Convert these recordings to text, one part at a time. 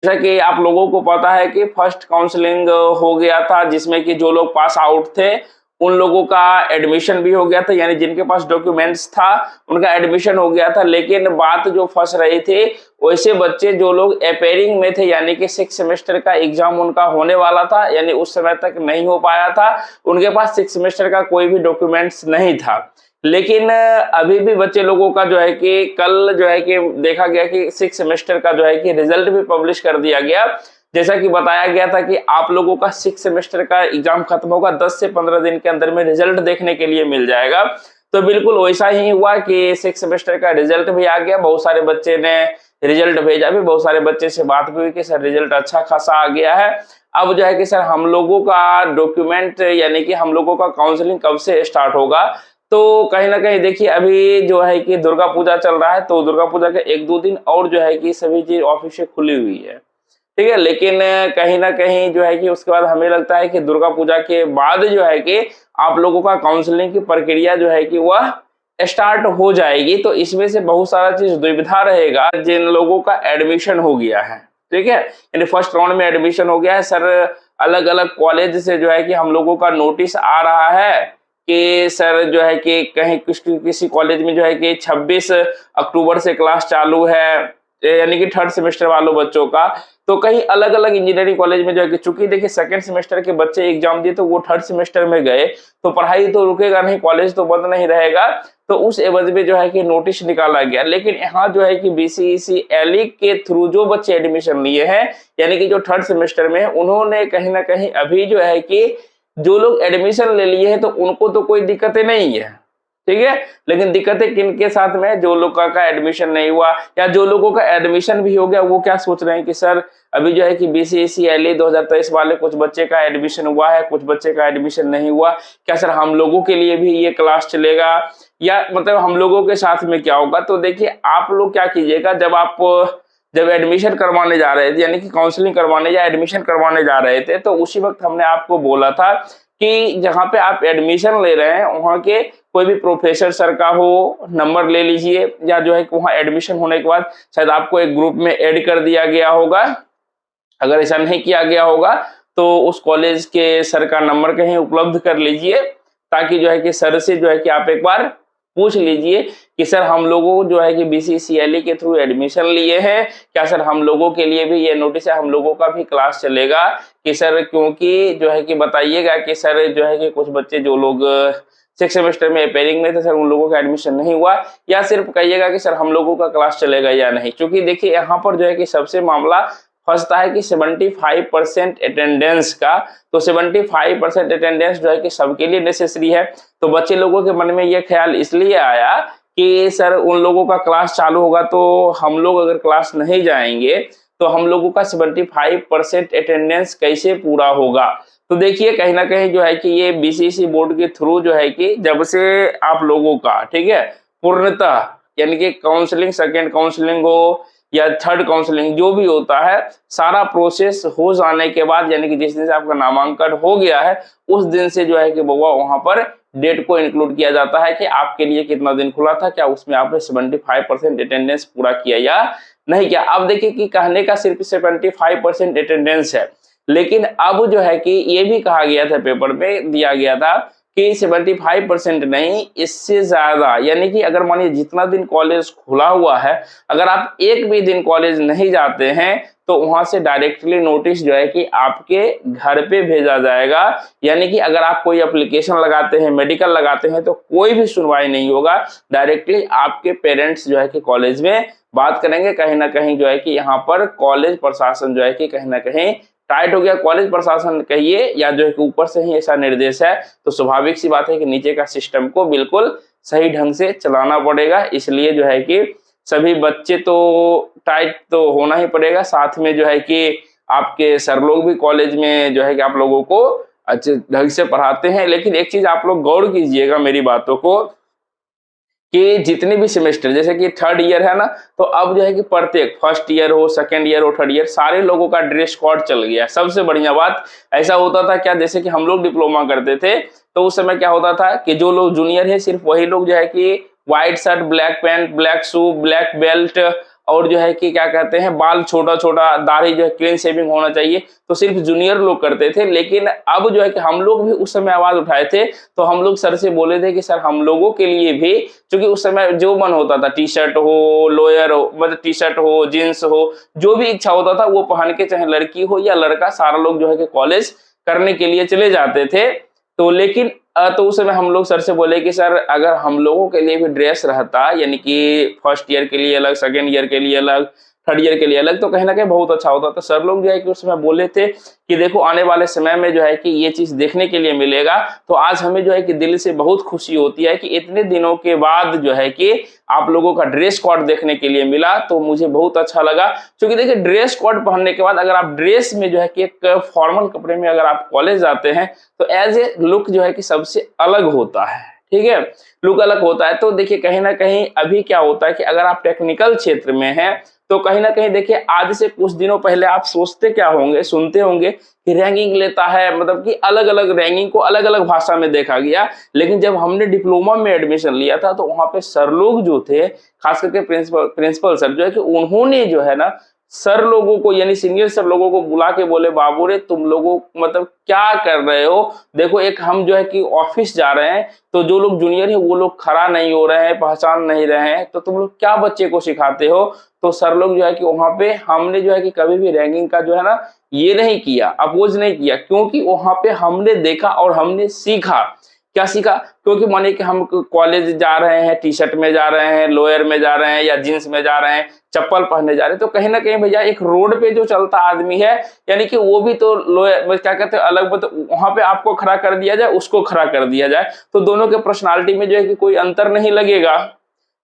जैसा कि आप लोगों को पता है कि फर्स्ट काउंसलिंग हो गया था, जिसमें कि जो लोग पास आउट थे उन लोगों का एडमिशन भी हो गया था, यानी जिनके पास डॉक्यूमेंट्स था उनका एडमिशन हो गया था। लेकिन बात जो फंस रही थी, वैसे बच्चे जो लोग अपेयरिंग में थे, यानी कि 6 सेमेस्टर का एग्जाम उनका होने वाला था, यानी उस समय तक नहीं हो पाया था, उनके पास 6 सेमेस्टर का कोई भी डॉक्यूमेंट्स नहीं था। लेकिन अभी भी बच्चे लोगों का जो है कि कल जो है कि देखा गया कि 6 सेमेस्टर का जो है कि रिजल्ट भी पब्लिश कर दिया गया। जैसा कि बताया गया था कि आप लोगों का 6 सेमेस्टर का एग्जाम खत्म होगा, 10 से 15 दिन के अंदर में रिजल्ट देखने के लिए मिल जाएगा। तो बिल्कुल वैसा ही हुआ कि 6 सेमेस्टर का रिजल्ट भी आ गया। बहुत सारे बच्चे ने रिजल्ट भेजा भी, बहुत सारे बच्चे से बात भी हुई कि सर रिजल्ट अच्छा खासा आ गया है। अब जो है कि सर हम लोगों का डॉक्यूमेंट यानी कि हम लोगों का काउंसलिंग कब से स्टार्ट होगा? तो कहीं न कहीं देखिए अभी जो है कि दुर्गा पूजा चल रहा है, तो दुर्गा पूजा के 1-2 दिन और जो है कि सभी चीज़ ऑफिसें खुली हुई है। ठीक है? लेकिन कहीं न कहीं जो है कि उसके बाद हमें लगता है कि दुर्गा पूजा के बाद जो है कि आप लोगों का काउंसलिंग की प्रक्रिया जो है कि वह स्टार्ट हो जाएगी। तो इसमें से बहुत सारा चीज़ दुविधा रहेगा जिन लोगों का एडमिशन हो गया है। ठीक है? यानी फर्स्ट राउंड में एडमिशन हो गया है, सर अलग-अलग कॉलेज से जो है कि हम लोगों का नोटिस आ रहा है कि सर जो है कि कहीं किसी कॉलेज में जो है कि 26 अक्टूबर से क्लास चालू है, यानी कि थर्ड सेमेस्टर वालों बच्चों का। तो कहीं अलग-अलग इंजीनियरिंग कॉलेज में जो है कि चूँकि देखिए सेकंड सेमेस्टर के बच्चे एग्ज़ाम दिए तो वो थर्ड सेमेस्टर में गए, तो पढ़ाई तो रुकेगा नहीं, कॉलेज तो बंद नहीं रहेगा। तो उस एवज में जो है कि नोटिस निकाला गया। लेकिन यहाँ जो है कि बीसीईसीएलई के थ्रू जो बच्चे एडमिशन लिए हैं, यानी कि जो थर्ड सेमेस्टर में है, उन्होंने कहीं न कहीं अभी जो है कि जो लोग एडमिशन ले लिए हैं तो उनको तो कोई दिक्कतें नहीं है, ठीक है? लेकिन दिक्कतें किनके साथ में है? जो लोगों का एडमिशन नहीं हुआ या जो लोगों का एडमिशन भी हो गया, वो क्या सोच रहे हैं कि सर अभी जो है कि बीसीईसीएलई 2023 वाले कुछ बच्चे का एडमिशन हुआ है, कुछ बच्चे का एडमिशन नहीं हुआ। क्या सर हम लोगों के लिए भी ये क्लास चलेगा या मतलब हम लोगों के साथ में क्या होगा? तो देखिए आप लोग क्या कीजिएगा, जब एडमिशन करवाने जा रहे थे, यानी कि काउंसलिंग करवाने या एडमिशन करवाने जा रहे थे, तो उसी वक़्त हमने आपको बोला था कि जहाँ पे आप एडमिशन ले रहे हैं, वहाँ के कोई भी प्रोफेसर सर का हो, नंबर ले लीजिए, या जो है कि वहाँ एडमिशन होने के बाद शायद आपको एक ग्रुप में ऐड कर दिया गया होगा। अगर ऐसा नहीं किया गया होगा, तो उस कॉलेज के सर का नंबर कहीं उपलब्ध कर लीजिए, ताकि जो है कि सर से जो है कि आप एक बार पूछ लीजिए कि सर हम लोगों को जो है कि बीसीसीएलई के थ्रू एडमिशन लिए हैं, क्या सर हम लोगों के लिए भी ये नोटिस है, हम लोगों का भी क्लास चलेगा? कि सर क्योंकि जो है कि बताइएगा कि सर जो है कि कुछ बच्चे जो लोग 6 सेमेस्टर में अपेयरिंग में थे, सर उन लोगों का एडमिशन नहीं हुआ, या सिर्फ कहिएगा कि सर हम लोगों का क्लास चलेगा या नहीं। क्योंकि देखिए यहाँ पर जो है कि सबसे मामला फँसता है कि 75% अटेंडेंस का, तो 75% अटेंडेंस जो है कि सबके लिए नेसेसरी है। तो बच्चे लोगों के मन में ये ख्याल इसलिए आया कि सर उन लोगों का क्लास चालू होगा, तो हम लोग अगर क्लास नहीं जाएँगे, तो हम लोगों का 75% अटेंडेंस कैसे पूरा होगा? तो देखिए कहीं न कहीं जो है कि ये बीसीसी बोर्ड के थ्रू जो है कि जब से आप लोगों का, ठीक है, पूर्णतः यानी कि काउंसलिंग, सेकंड काउंसलिंग हो या थर्ड काउंसलिंग जो भी होता है, सारा प्रोसेस हो जाने के बाद, यानी कि जिस दिन से आपका नामांकन हो गया है, उस दिन से जो है कि बउआ वहाँ पर डेट को इंक्लूड किया जाता है कि आपके लिए कितना दिन खुला था, क्या उसमें आपने 75% अटेंडेंस पूरा किया या नहीं किया। अब देखिए कि कहने का सिर्फ 75% अटेंडेंस है, लेकिन अब जो है कि ये भी कहा गया था, पेपर में दिया गया था कि 75% नहीं, इससे ज़्यादा, यानी कि अगर मानिए जितना दिन कॉलेज खुला हुआ है, अगर आप एक भी दिन कॉलेज नहीं जाते हैं, तो वहाँ से डायरेक्टली नोटिस जो है कि आपके घर पे भेजा जाएगा। यानी कि अगर आप कोई एप्लीकेशन लगाते हैं, मेडिकल लगाते हैं, तो कोई भी सुनवाई नहीं होगा, डायरेक्टली आपके पेरेंट्स जो है कि कॉलेज में बात करेंगे। कहीं न कहीं जो है कि यहाँ पर कॉलेज प्रशासन जो है कि कहीं न कहीं टाइट हो गया। कॉलेज प्रशासन कहिए या जो है कि ऊपर से ही ऐसा निर्देश है, तो स्वाभाविक सी बात है कि नीचे का सिस्टम को बिल्कुल सही ढंग से चलाना पड़ेगा। इसलिए जो है कि सभी बच्चे तो टाइट तो होना ही पड़ेगा, साथ में जो है कि आपके सर लोग भी कॉलेज में जो है कि आप लोगों को अच्छे ढंग से पढ़ाते हैं। लेकिन एक चीज़ आप लोग गौर कीजिएगा मेरी बातों को, कि जितने भी सेमेस्टर, जैसे कि थर्ड ईयर है ना, तो अब जो है कि प्रत्येक फर्स्ट ईयर हो, सेकंड ईयर हो, थर्ड ईयर, सारे लोगों का ड्रेस कोड चल गया है। सबसे बढ़िया बात ऐसा होता था क्या, जैसे कि हम लोग डिप्लोमा करते थे, तो उस समय क्या होता था कि जो लोग जूनियर है, सिर्फ वही लोग जो है कि white shirt, black pant, black shoe, black belt और जो है कि क्या कहते हैं बाल छोटा छोटा, दाढ़ी जो है क्लीन शेविंग होना चाहिए, तो सिर्फ जूनियर लोग करते थे। लेकिन अब जो है कि हम लोग भी उस समय आवाज उठाए थे, तो हम लोग सर से बोले थे कि सर हम लोगों के लिए भी, क्योंकि उस समय जो मन होता था, टी शर्ट हो, लोअर हो, मतलब टी शर्ट हो, जींस हो, जो भी इच्छा होता था वो पहन के, चाहे लड़की हो या लड़का, सारा लोग जो है कि कॉलेज करने के लिए चले जाते थे। तो लेकिन तो उस समय हम लोग सर से बोले कि सर अगर हम लोगों के लिए भी ड्रेस रहता, यानी कि फर्स्ट ईयर के लिए अलग, सेकेंड ईयर के लिए अलग, थर्ड ईयर के लिए अलग, तो कहीं ना कहीं बहुत अच्छा होता। तो सर लोग जो है कि उस समय बोले थे कि देखो आने वाले समय में जो है कि ये चीज देखने के लिए मिलेगा। तो आज हमें जो है कि दिल से बहुत खुशी होती है कि इतने दिनों के बाद जो है कि आप लोगों का ड्रेस कोड देखने के लिए मिला, तो मुझे बहुत अच्छा लगा। क्योंकि देखिए ड्रेस कोड पहनने के बाद अगर आप ड्रेस में जो है कि एक फॉर्मल कपड़े में अगर आप कॉलेज जाते हैं, तो एज ए लुक जो है कि सबसे अलग होता है, ठीक है, लुक अलग होता है। तो देखिए कहीं ना कहीं अभी क्या होता है कि अगर आप टेक्निकल क्षेत्र में हैं, तो कहीं ना कहीं देखिए आज से कुछ दिनों पहले आप सोचते क्या होंगे, सुनते होंगे कि रैंकिंग लेता है, मतलब कि अलग अलग रैंकिंग को अलग अलग भाषा में देखा गया। लेकिन जब हमने डिप्लोमा में एडमिशन लिया था, तो वहां पे सर लोग जो थे, खास करके प्रिंसिपल सर जो है कि उन्होंने जो है ना सर लोगों को, यानी सीनियर सर लोगों को बुला के बोले, बाबू रे तुम लोगों मतलब क्या कर रहे हो, देखो एक हम जो है कि ऑफिस जा रहे हैं, तो जो लोग जूनियर है वो लोग खड़ा नहीं हो रहे हैं, पहचान नहीं रहे हैं, तो तुम लोग क्या बच्चे को सिखाते हो। तो सर लोग जो है कि वहां पे हमने जो है कि कभी भी रैंकिंग का जो है ना ये नहीं किया, अपोज नहीं किया, क्योंकि वहां पे हमने देखा और हमने सीखा। क्या सीखा? क्योंकि माने कि हम कॉलेज जा रहे हैं, टी शर्ट में जा रहे हैं, लोअर में जा रहे हैं या जींस में जा रहे हैं, चप्पल पहनने जा रहे हैं, तो कहीं ना कहीं भैया एक रोड पे जो चलता आदमी है, यानी कि वो भी तो लोअर क्या कहते हैं अलग, तो वहां पे आपको खड़ा कर दिया जाए, उसको खड़ा कर दिया जाए, तो दोनों के पर्सनालिटी में जो है कि कोई अंतर नहीं लगेगा।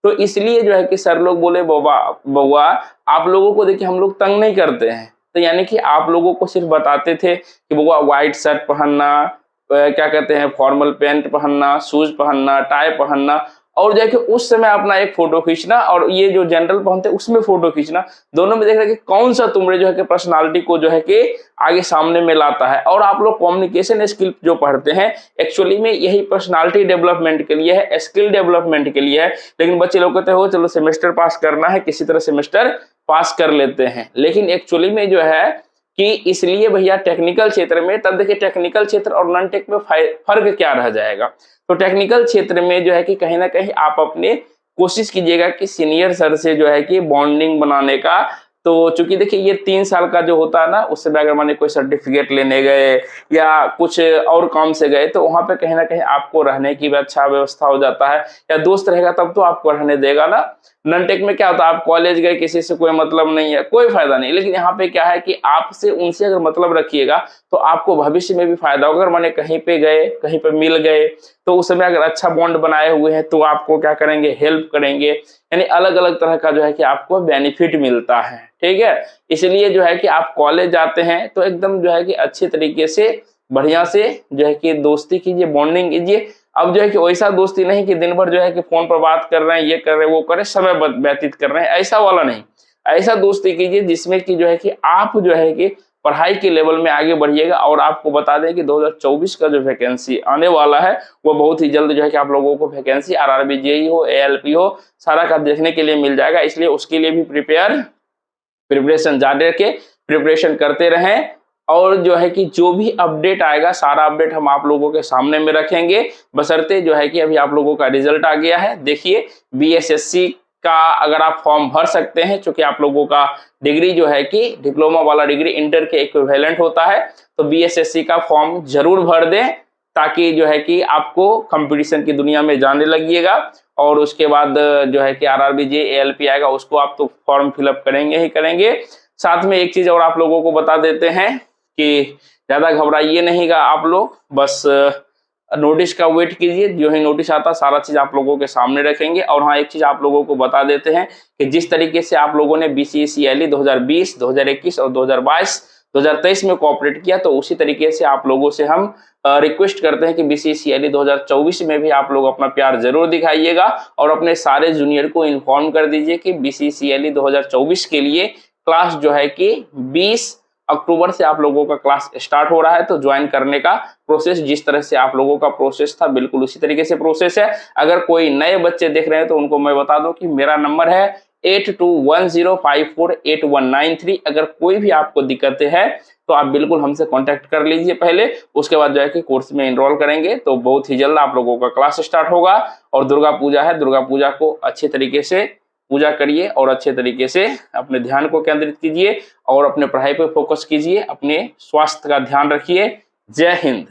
तो इसलिए जो है कि सर लोग बोले बउआ बउआ आप लोगों को देखिए हम लोग तंग नहीं करते हैं, तो यानी कि आप लोगों को सिर्फ बताते थे कि बउआ व्हाइट शर्ट पहनना, क्या कहते हैं फॉर्मल पैंट पहनना, शूज पहनना, टाई पहनना, और जो है कि उस समय अपना एक फोटो खींचना, और ये जो जनरल पहनते हैं उसमें फोटो खींचना, दोनों में देख रहे कि कौन सा तुम्हारे जो है कि पर्सनालिटी को जो है कि आगे सामने में लाता है। और आप लोग कम्युनिकेशन स्किल जो पढ़ते हैं, एक्चुअली में यही पर्सनालिटी डेवलपमेंट के लिए है, स्किल डेवलपमेंट के लिए है। लेकिन बच्चे लोग कहते हो चलो सेमेस्टर पास करना है, किसी तरह सेमेस्टर पास कर लेते हैं, लेकिन एक्चुअली में जो है कि इसलिए भैया टेक्निकल क्षेत्र में, तब देखिए टेक्निकल क्षेत्र और नॉन टेक में फर्क क्या रह जाएगा। तो टेक्निकल क्षेत्र में जो है कि कहीं ना कहीं आप अपने कोशिश कीजिएगा कि सीनियर सर से जो है कि बॉन्डिंग बनाने का। तो चूंकि देखिए ये 3 साल का जो होता है ना, उससे अगर माने कोई सर्टिफिकेट लेने गए या कुछ और काम से गए, तो वहां पे कहीं ना कहीं आपको रहने की भी अच्छा व्यवस्था हो जाता है, या दोस्त रहेगा तब तो आपको रहने देगा ना। नॉन टेक में क्या होता है, आप कॉलेज गए, किसी से कोई मतलब नहीं है, कोई फायदा नहीं। लेकिन यहाँ पे क्या है कि आपसे उनसे अगर मतलब रखिएगा, तो आपको भविष्य में भी फायदा होगा। अगर माने कहीं पे गए, कहीं पे मिल गए, तो उस समय अगर अच्छा बॉन्ड बनाए हुए हैं, तो आपको क्या करेंगे, हेल्प करेंगे, यानी अलग अलग तरह का जो है कि आपको बेनिफिट मिलता है, ठीक है। इसलिए जो है कि आप कॉलेज जाते हैं तो एकदम जो है कि अच्छे तरीके से बढ़िया से जो है कि दोस्ती कीजिए, बॉन्डिंग कीजिए। अब जो है कि वैसा दोस्ती नहीं कि दिन भर जो है कि फोन पर बात कर रहे हैं, ये कर रहे हैं, वो कर रहे हैं, समय व्यतीत कर रहे हैं, ऐसा वाला नहीं। ऐसा दोस्ती कीजिए जिसमें कि जो है कि आप जो है कि पढ़ाई के लेवल में आगे बढ़िएगा। और आपको बता दें कि 2024 का जो वैकेंसी आने वाला है, वो बहुत ही जल्द जो है कि आप लोगों को वैकेंसी आरआरबी जेईई हो, एएलपी हो, सारा का देखने के लिए मिल जाएगा। इसलिए उसके लिए भी प्रिपरेशन जारी रखें, प्रिपरेशन करते रहें। और जो है कि जो भी अपडेट आएगा, सारा अपडेट हम आप लोगों के सामने में रखेंगे, बशर्ते जो है कि अभी आप लोगों का रिजल्ट आ गया है। देखिए बीएसएससी का अगर आप फॉर्म भर सकते हैं, क्योंकि आप लोगों का डिग्री जो है कि डिप्लोमा वाला डिग्री इंटर के इक्विवेलेंट होता है, तो बीएसएससी का फॉर्म जरूर भर दें, ताकि जो है कि आपको कंपटीशन की दुनिया में जाने लगिएगा। और उसके बाद जो है कि आरआरबी जेईई एएलपी आएगा, उसको आप तो फॉर्म फिलअप करेंगे ही करेंगे। साथ में एक चीज और आप लोगों को बता देते हैं कि ज्यादा घबराइए नहींगा आप लोग, बस नोटिस का वेट कीजिए। जो ही नोटिस आता सारा चीज आप लोगों के सामने रखेंगे। और हाँ, एक चीज आप लोगों को बता देते हैं कि जिस तरीके से आप लोगों ने बीसीएसईएलई 2020, 2021 और 2022, 2023 में कोऑपरेट किया, तो उसी तरीके से आप लोगों से हम रिक्वेस्ट करते हैं कि बीसीएसईएलई 2024 में भी आप लोग अपना प्यार जरूर दिखाइएगा, और अपने सारे जूनियर को इन्फॉर्म कर दीजिए कि बीसीएसईएलई 2024 के लिए क्लास जो है कि 20 अक्टूबर से आप लोगों का क्लास स्टार्ट हो रहा है। तो ज्वाइन करने का प्रोसेस जिस तरह से आप लोगों का प्रोसेस था, बिल्कुल उसी तरीके से प्रोसेस है। अगर कोई नए बच्चे देख रहे हैं तो उनको मैं बता दूं कि मेरा नंबर है 8210548193। अगर कोई भी आपको दिक्कतें हैं तो आप बिल्कुल हमसे कांटेक्ट कर लीजिए पहले, उसके बाद जो है कि कोर्स में एनरोल करेंगे तो बहुत ही जल्द आप लोगों का क्लास स्टार्ट होगा। और दुर्गा पूजा है, दुर्गा पूजा को अच्छे तरीके से पूजा करिए और अच्छे तरीके से अपने ध्यान को केंद्रित कीजिए और अपने पढ़ाई पे फोकस कीजिए, अपने स्वास्थ्य का ध्यान रखिए। जय हिंद।